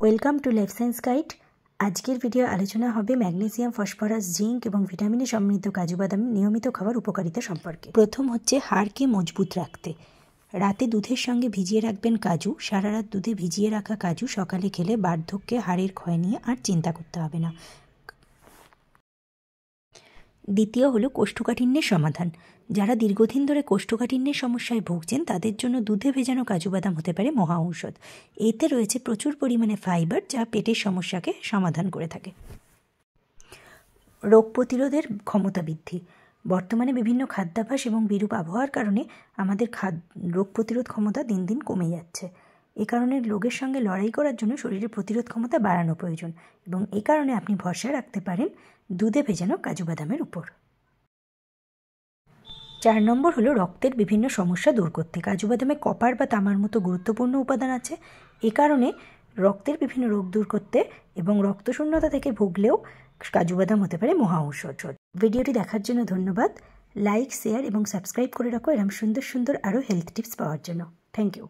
Welcome to life science guide. আজকের video আলোচনা হবে ম্যাগনেসিয়াম, ফসফরাস, জিঙ্ক এবং ভিটামিনে সমৃদ্ধ কাজু বাদাম নিয়মিত খাবার উপকারিতা সম্পর্কে। প্রথম হচ্ছে হাড়কে মজবুত রাখতে। রাতে দুধের সঙ্গে ভিজিয়ে রাখবেন কাজু। সারা রাত দুধে ভিজিয়ে রাখা কাজু সকালে খেলে বার্ধক্যে হাড়ের ক্ষয় নিয়ে আর চিন্তা করতে হবে না। দ্বিতীয় হলো কোষ্ঠকাঠিন্যের সমাধান। যারা দীর্ঘদিন ধরে কোষ্ঠকাঠিন্যের সমস্যায় ভুগছেন তাদের জন্য দুধে ভেজানো কাজু বাদাম হতে পারে মহা ঔষধ। এতে রয়েছে প্রচুর পরিমাণে ফাইবার, যা পেটের সমস্যাকে সমাধান করে থাকে। রোগ প্রতিরোধের ক্ষমতা বৃদ্ধি। বর্তমানে বিভিন্ন খাদ্যাভ্যাস এবং বিরূপ আবহাওয়ার কারণে আমাদের রোগ প্রতিরোধ ক্ষমতা দিন দিন কমে যাচ্ছে। এ কারণে রোগের সঙ্গে লড়াই করার জন্য শরীরের প্রতিরোধ ক্ষমতা বাড়ানো প্রয়োজন এবং এ কারণে আপনি ভরসা রাখতে পারেন দুধে ভেজানো কাজু বাদামের উপর। 4 নম্বর হলো রক্তের বিভিন্ন সমস্যা দূর করতে। কাজু বাদামে কপার বা তামার মতো গুরুত্বপূর্ণ উপাদান আছে। এ কারণে রক্তের বিভিন্ন রোগ দূর করতে এবং রক্তশূন্যতা থেকে ভুগলেও কাজু বাদাম হতে পারে মহা ঔষধ। ভিডিওটি দেখার জন্য ধন্যবাদ। লাইক, শেয়ার এবং সাবস্ক্রাইব করে রাখো এরকম সুন্দর সুন্দর আরও হেলথ টিপস পাওয়ার জন্য। Thank you.